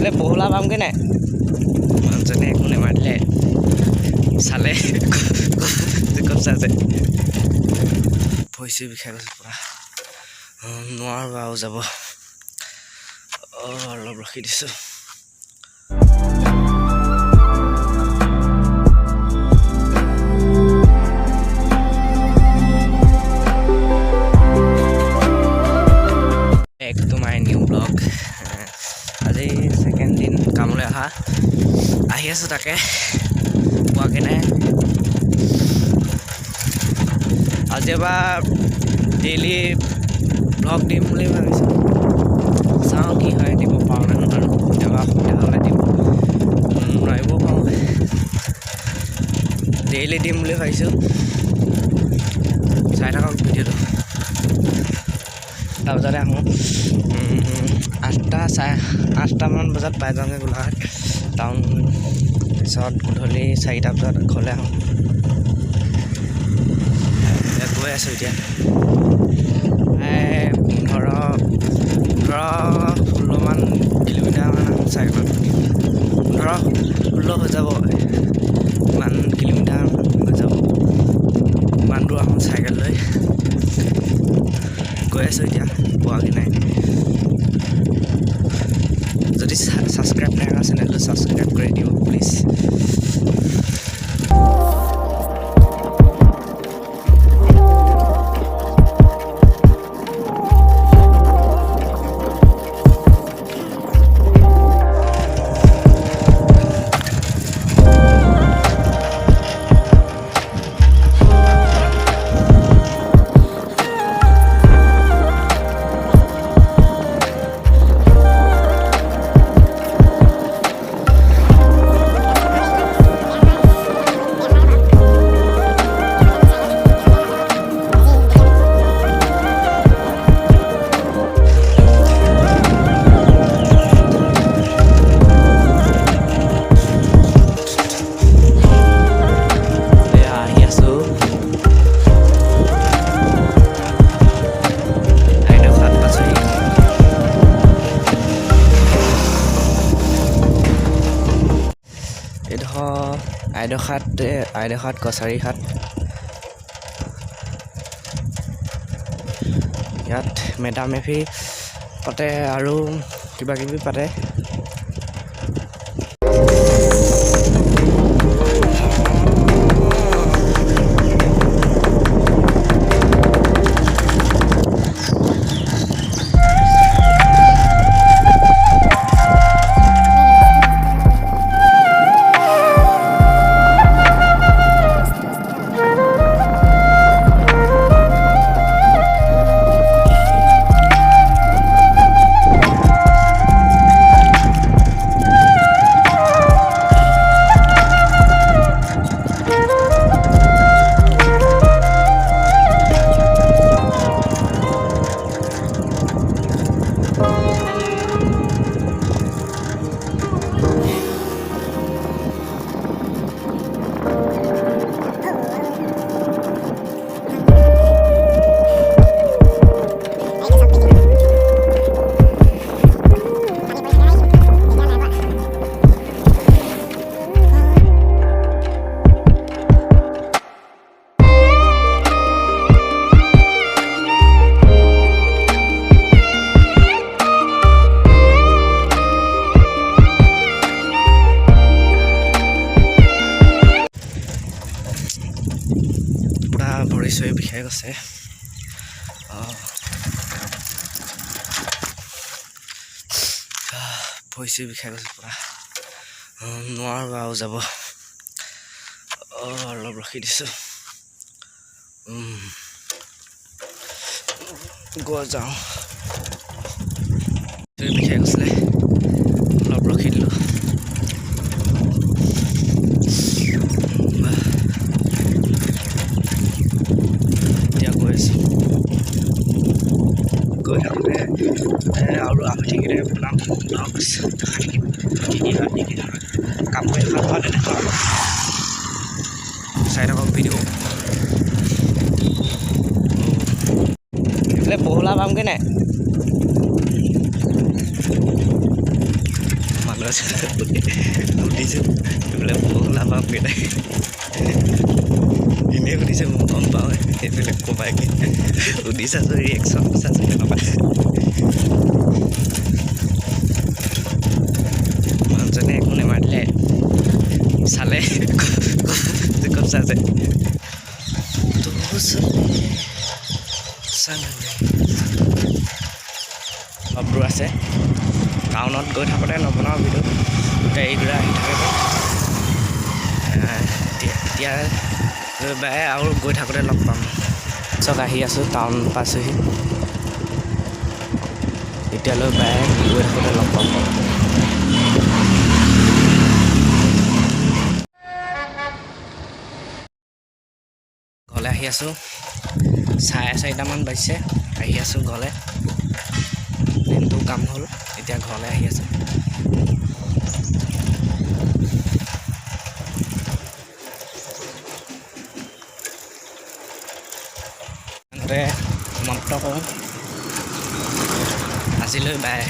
এইফালে বহলা পামগৈ নাই মানুহজনে একো নেমাৰিলে চালে ক'ত চাইছে ভৰিছে বিষাই গৈছে পুৰা নোৱাৰো আৰু যাব অলপ ৰখি দিছোঁ আজি সেকেন্ড দিন কামলৈ আহি আছো তাকে পোৱাগে নাই আজি এবাৰ ডেইলি ব্লগ দিম বুলি ভাবিছোঁ চাওঁ কি হয় দিব পাৰোঁ নে নোৱাৰোঁ কেতিয়াবা অসুবিধা হ'লে দিব নোৱাৰিবও পাৰোঁ ডেইলি দিম বুলি ভাবিছোঁ চাই থাকক ভিডিঅ'টো তাৰপিছতে আহোঁ 8মান বজাত পাই যাওঁগৈ গোলাঘাট টাউন পিছত গধূলি 4টা বজাত ঘৰলৈ আহোঁ গৈ আছোঁ এতিয়া 15-16মান কিলোমিটাৰমান চাইকেল 15-16 হৈ যাব ইমান কিলোমিটাৰ হৈ যাব ইমান দূৰ আহোঁ চাইকেল লৈ গৈ আছোঁ এতিয়া পোৱাগৈ নাই যদি সাবস্ক্ৰাইব নাই কৰা চেনেলটো সাবস্ক্ৰাইব কৰি দিও প্লিজ আইদেখাত কছাৰীঘাট ইয়াত মেডামেফি পাতে আৰু কিবা কিবি পাতে ভৰি চৰি বিষাই গৈছে ভৰি চৰি বিষাই গৈছে পুৰা নোৱাৰো আৰু যাব অলপ ৰখি দিছোঁ গৈ যাওঁ বিষাই গৈছিলে অলপ ৰখি দিলোঁ আৰু আমি থাকিলে বনাম কাম কৰি থকা তেনেকুৱা চাই থাকক ভিডিঅ' এইফালে বহলা পামগৈ নাই মানুহ আছে সুধিছোঁ বোলে ওলাবা কেইটাই এনেই সুধিছে মই গম পাওঁ সেইবিলাক ক'বাকে সুধি চাইছোঁ ৰিয়েকশ্যন চাইছোঁ কেনেকুৱা মানুহজনে একো নেমাৰিলে চালে ক'ত চাইছে অলপ দূৰ আছে টাউনত গৈ থাকোঁতে নবনাওঁ ভিডিঅ' গাড়ী ঘোঁৰা আহি থাকে এতিয়া লৈ বাই আৰু গৈ থাকোঁতে লগ পাম চক আহি আছোঁ টাউন পাইছোঁহি এতিয়ালৈ বাই গৈ থাকোঁতে লগ পাম ঘৰলৈ আহি আছোঁ 4:30মান বাজিছে আহি আছোঁ ঘৰলৈ দিনটো কাম হ'ল এতিয়া ঘৰলৈ আহি আছোঁ সমাপ্ত কৰোঁ আজিলৈ বাই